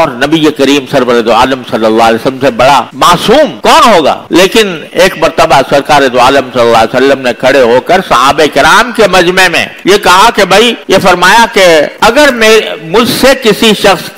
اور नबी करीम सरवर दो आलम सल्लल्लाहु अलैहि वसल्लम से बड़ा मासूम कौन होगा। लेकिन एक मर्तबा सरकार दो आलम सल्लल्लाहु अलैहि वसल्लम ने खड़े होकर सहाबे किराम के मजमे में ये कहा कि भाई, ये फरमाया कि अगर मुझसे किसी शख्स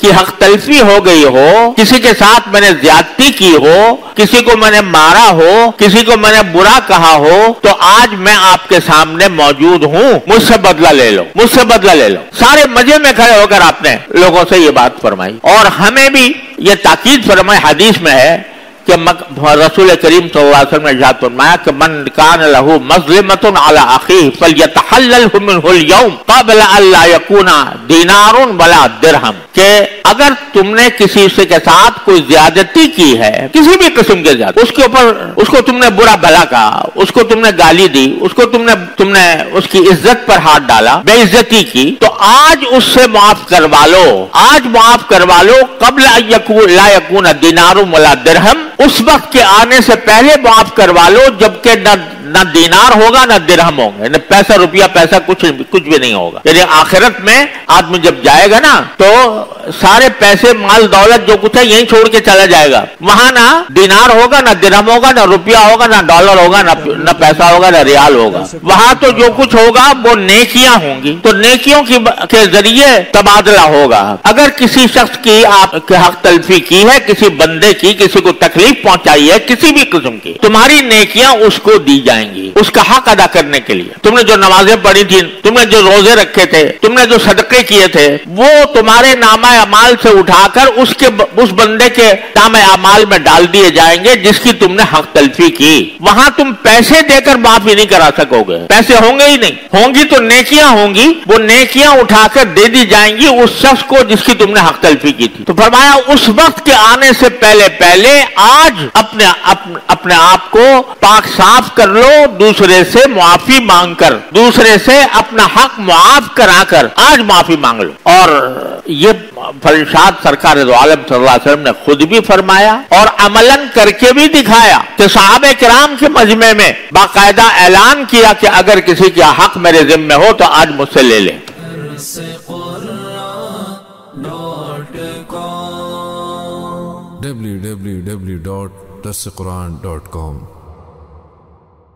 की हक तलफी हो गई हो, किसी के साथ मैंने ज्यादती की हो, किसी को मैंने मारा हो, किसी को मैंने बुरा कहा हो, तो आज मैं आपके सामने मौजूद हूँ, मुझसे बदला ले लो, मुझसे बदला ले लो। सारे मजे में खड़े होकर आपने लोगों से ये बात फरमाई और हमें भी ये ताकीद फरमाई। हदीस में है कि रसूल करीम सल्लल्लाहु अलैहि वसल्लम ने इरशाद फरमाया कि मन कान लहू मज़लिमतुन अला अखीह फलयतहल्ललहु मिनहुल यौम क़ब्ल अल्ला यकूना दीनारुन वला दिरहम, कि अगर तुमने किसी से के साथ कोई ज्यादती की है, किसी भी किस्म के ज्यादती, उसके ऊपर उसको तुमने बुरा भला कहा, उसको तुमने गाली दी, उसको तुमने उसकी इज्जत पर हाथ डाला, बेइज्जती की, तो आज उससे माफ करवा लो, आज माफ करवा लो। क़ब्ल ला यकूना दीनारुन वला दिरहम, उस वक्त के आने से पहले माफ करवा लो जबकि न दीनार होगा न दिरहम होंगे, न पैसा रुपया पैसा कुछ भी नहीं होगा। यानी आखिरत में आदमी जब जाएगा ना तो सारे पैसे माल दौलत जो कुछ है यहीं छोड़ के चला जाएगा। वहां ना दीनार होगा, ना दिरहम होगा, ना रुपया होगा, ना डॉलर होगा, ना पैसा होगा, ना रियाल होगा। वहां तो जो कुछ होगा वो नेकियां होंगी, तो नेकियों के जरिए तबादला होगा। अगर किसी शख्स की आपके हक तलफी की है, किसी बंदे की, किसी को तकलीफ पहुंचाई है किसी भी किस्म की, तुम्हारी नेकियां उसको दी जाएंगी उसका हक अदा करने के लिए। तुमने जो नमाजें पढ़ी थी, तुमने जो रोजे रखे थे, तुमने जो सदके किए थे, वो तुम्हारे नामा अमाल से उठाकर उस बंदे के नामा अमाल में डाल दिए जाएंगे जिसकी तुमने हक तलफी की। वहां तुम पैसे देकर माफी नहीं करा सकोगे, पैसे होंगे ही नहीं, होंगी तो नेकियां होंगी, वो नेकियां उठाकर दे दी जाएंगी उस शख्स को जिसकी तुमने हक तलफी की थी। तो फरमाया उस वक्त के आने से पहले आज अपने आप को पाक साफ कर लो, दूसरे से मुआफी मांगकर, दूसरे से अपना हक मुआफ कराकर आज माफी मांग लो। और ये फरशाद सरकार दो आलम सल्लल्लाहु अलैहि वसल्लम ने खुद भी फरमाया और अमलन करके भी दिखाया कि सहाबे किराम के मजमे में बाकायदा ऐलान किया कि अगर किसी का हक मेरे जिम्मे हो तो आज मुझसे ले ले। www.darsequran.com